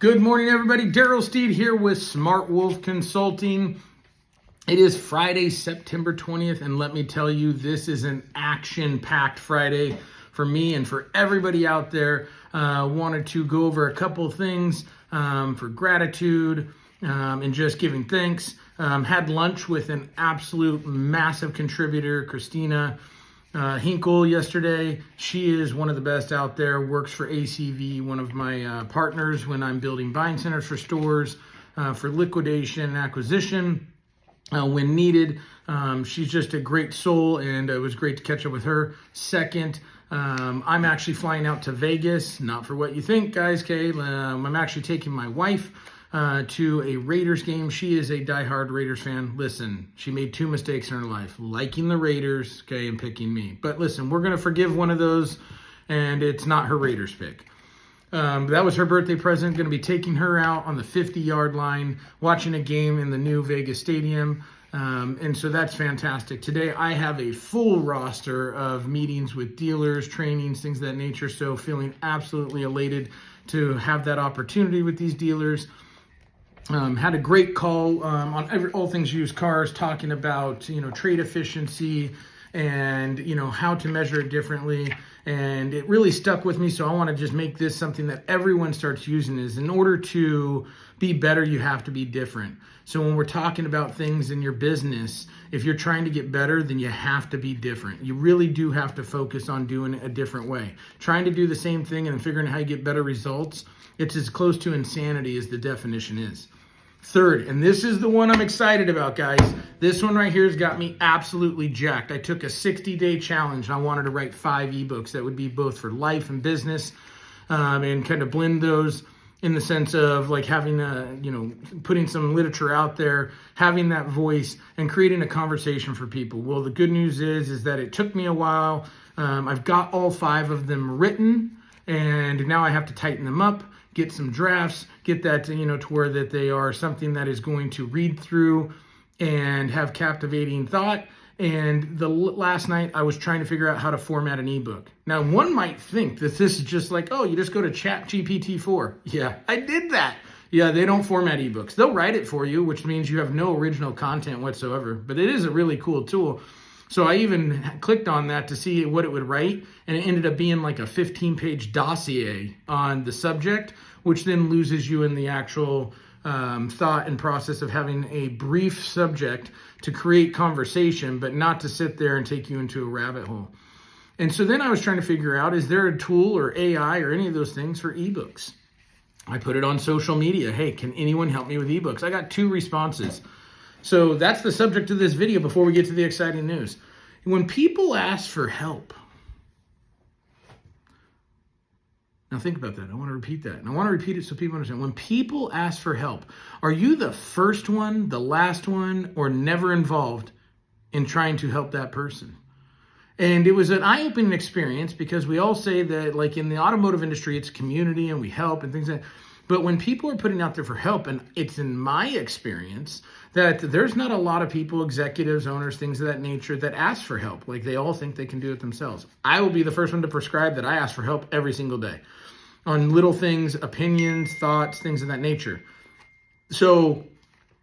Good morning, everybody. Daryl Steed here with Smart Wolf Consulting. It is Friday, September 20th, and let me tell you, this is an action-packed Friday for me and for everybody out there. Wanted to go over a couple of things for gratitude and just giving thanks. Had lunch with an absolute massive contributor, Christina Hinkle, yesterday. She is one of the best out there, works for ACV, one of my partners when I'm building buying centers for stores, for liquidation and acquisition when needed. She's just a great soul, and it was great to catch up with her. Second, I'm actually flying out to Vegas, not for what you think, guys, okay? I'm actually taking my wife to a Raiders game. She is a diehard Raiders fan. Listen, she made two mistakes in her life, liking the Raiders, okay, and picking me. But listen, we're going to forgive one of those, and it's not her Raiders pick. That was her birthday present. Going to be taking her out on the 50-yard line, watching a game in the new Vegas stadium. And so that's fantastic. Today, I have a full roster of meetings with dealers, trainings, things of that nature. So feeling absolutely elated to have that opportunity with these dealers. Had a great call on all things used cars, talking about, trade efficiency and, how to measure it differently. And it really stuck with me. So I want to just make this something that everyone starts using. Is in order to be better, you have to be different. So when we're talking about things in your business, if you're trying to get better, then you have to be different. You really do have to focus on doing it a different way. Trying to do the same thing and figuring out how you get better results, it's as close to insanity as the definition is. Third, and this is the one I'm excited about, guys. This one right here has got me absolutely jacked. I took a 60-day challenge, and I wanted to write 5 ebooks that would be both for life and business, and kind of blend those in the sense of like having putting some literature out there, having that voice, and creating a conversation for people. Well, the good news is that it took me a while. I've got all 5 of them written, and now I have to tighten them up, get some drafts, get that to where that they are something that is going to read through and have captivating thought. And last night I was trying to figure out how to format an ebook. Now, one might think that this is just like, oh, you just go to ChatGPT-4. Yeah, I did that. Yeah, they don't format ebooks. They'll write it for you, which means you have no original content whatsoever. But it is a really cool tool. So I even clicked on that to see what it would write, and it ended up being like a 15-page dossier on the subject, which then loses you in the actual thought and process of having a brief subject to create conversation, but not to sit there and take you into a rabbit hole. And so then I was trying to figure out, is there a tool or AI or any of those things for ebooks? I put it on social media. Hey, can anyone help me with ebooks? I got 2 responses. So that's the subject of this video before we get to the exciting news. When people ask for help, now think about that. I want to repeat that. And I want to repeat it so people understand. When people ask for help, are you the first one, the last one, or never involved in trying to help that person? And it was an eye-opening experience because we all say that, like in the automotive industry, it's community and we help and things like that. But when people are putting out there for help, and it's in my experience that there's not a lot of people, executives, owners, things of that nature, that ask for help. Like they all think they can do it themselves. I will be the first one to prescribe that I ask for help every single day on little things, opinions, thoughts, things of that nature. So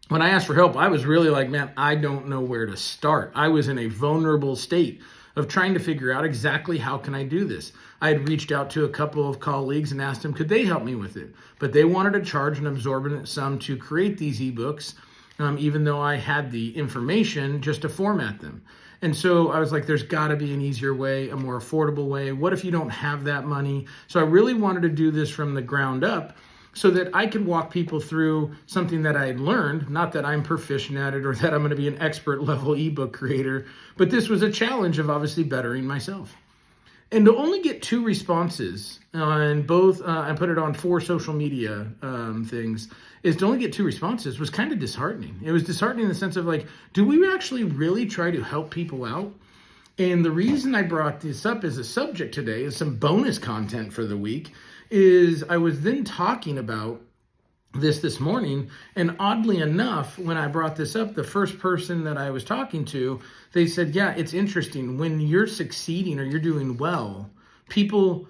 when I asked for help, I was really like, man, I don't know where to start. I was in a vulnerable state of trying to figure out exactly how can I do this. I had reached out to a couple of colleagues and asked them, could they help me with it? But they wanted to charge an exorbitant sum to create these ebooks, even though I had the information just to format them. And so I was like, there's got to be an easier way, a more affordable way. What if you don't have that money? So I really wanted to do this from the ground up so that I could walk people through something that I had learned, not that I'm proficient at it or that I'm going to be an expert level ebook creator, but this was a challenge of obviously bettering myself. And to only get 2 responses on both, I put it on 4 social media things, is to only get 2 responses was kind of disheartening. It was disheartening in the sense of like, do we actually really try to help people out? And the reason I brought this up as a subject today is some bonus content for the week, is I was then talking about this morning, and oddly enough, when I brought this up, the first person that I was talking to, they said, yeah, it's interesting. When you're succeeding or you're doing well, people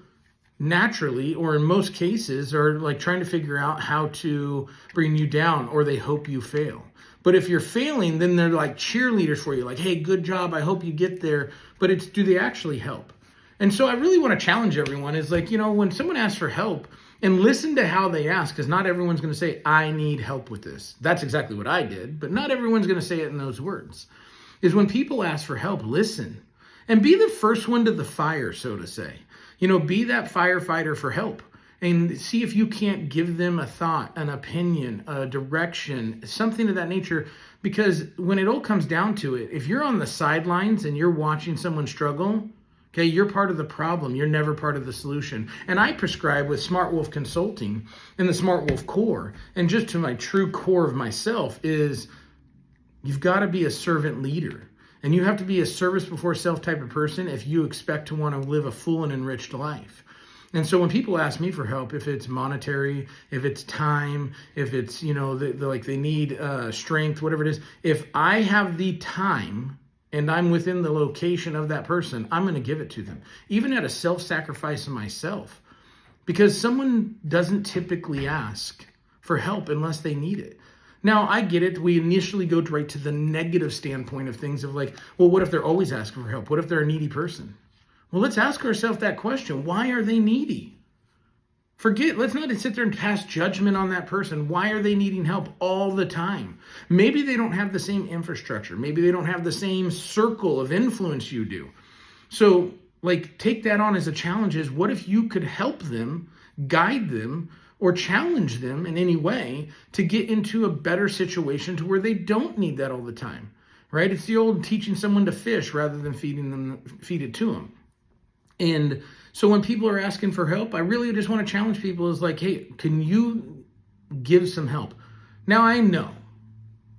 naturally, or in most cases, are like trying to figure out how to bring you down, or they hope you fail. But if you're failing, then they're like cheerleaders for you, like, hey, good job, I hope you get there. But it's, do they actually help? And so I really want to challenge everyone is like, when someone asks for help, and listen to how they ask, because not everyone's going to say, I need help with this. That's exactly what I did, but not everyone's going to say it in those words. Is when people ask for help, listen. And be the first one to the fire, so to say. Be that firefighter for help. And see if you can't give them a thought, an opinion, a direction, something of that nature. Because when it all comes down to it, if you're on the sidelines and you're watching someone struggle, okay, you're part of the problem. You're never part of the solution. And I prescribe with Smart Wolf Consulting and the Smart Wolf core, and just to my true core of myself, is you've got to be a servant leader. And you have to be a service before self type of person if you expect to want to live a full and enriched life. And so when people ask me for help, if it's monetary, if it's time, if it's, they need strength, whatever it is, if I have the time and I'm within the location of that person, I'm going to give it to them, even at a self-sacrifice of myself, because someone doesn't typically ask for help unless they need it. Now, I get it. We initially go right to the negative standpoint of things of like, well, what if they're always asking for help? What if they're a needy person? Well, let's ask ourselves that question. Why are they needy? Let's not sit there and pass judgment on that person. Why are they needing help all the time? Maybe they don't have the same infrastructure. Maybe they don't have the same circle of influence you do. So, take that on as a challenge is, what if you could help them, guide them, or challenge them in any way to get into a better situation to where they don't need that all the time, right? It's the old teaching someone to fish rather than feed it to them. And so when people are asking for help, I really just want to challenge people is like, hey, can you give some help? Now, I know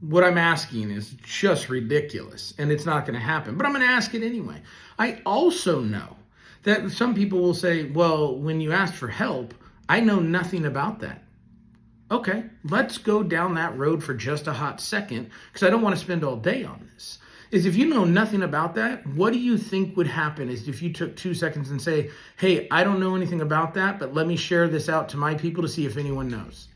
what I'm asking is just ridiculous and it's not going to happen, but I'm going to ask it anyway. I also know that some people will say, well, when you ask for help, I know nothing about that. Okay, let's go down that road for just a hot second, because I don't want to spend all day on this. Is if you know nothing about that, what do you think would happen is if you took 2 seconds and say, hey, I don't know anything about that, but let me share this out to my people to see if anyone knows.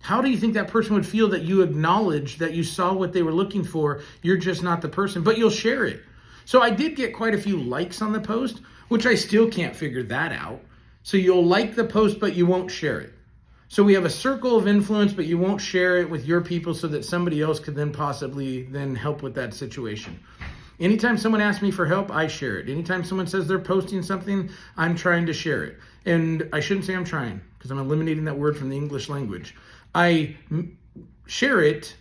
How do you think that person would feel that you acknowledged that you saw what they were looking for? You're just not the person, but you'll share it. So I did get quite a few likes on the post, which I still can't figure that out. So you'll like the post, but you won't share it. So we have a circle of influence, but you won't share it with your people so that somebody else could then possibly help with that situation. Anytime someone asks me for help, I share it. Anytime someone says they're posting something, I'm trying to share it. And I shouldn't say I'm trying, because I'm eliminating that word from the English language. I share it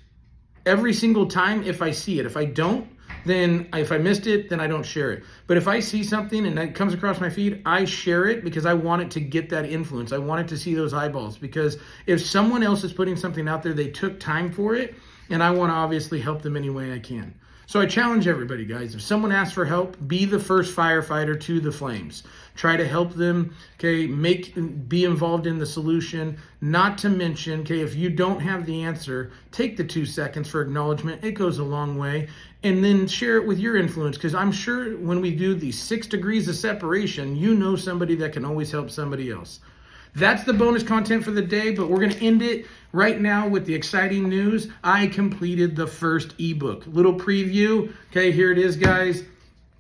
every single time if I see it. If I don't, then if I missed it, then I don't share it. But if I see something and that comes across my feed, I share it because I want it to get that influence. I want it to see those eyeballs, because if someone else is putting something out there, they took time for it, and I want to obviously help them any way I can. So I challenge everybody, guys. If someone asks for help, be the first firefighter to the flames. Try to help them, okay, be involved in the solution. Not to mention, okay, if you don't have the answer, take the 2 seconds for acknowledgement. It goes a long way. And then share it with your influence, because I'm sure when we do these 6 degrees of separation, you know somebody that can always help somebody else. That's the bonus content for the day, but we're going to end it right now with the exciting news. I completed the first ebook. Little preview. Okay, here it is, guys.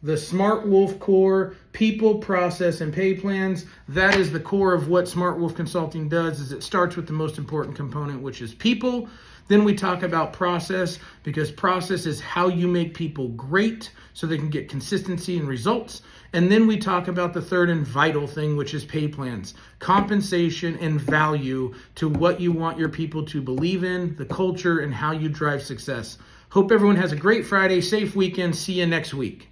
The Smart Wolf Core, People, Process, and Pay Plans. That is the core of what Smart Wolf Consulting does, is it starts with the most important component, which is people. Then we talk about process, because process is how you make people great so they can get consistency and results. And then we talk about the third and vital thing, which is pay plans, compensation and value to what you want your people to believe in, the culture, and how you drive success. Hope everyone has a great Friday, safe weekend. See you next week.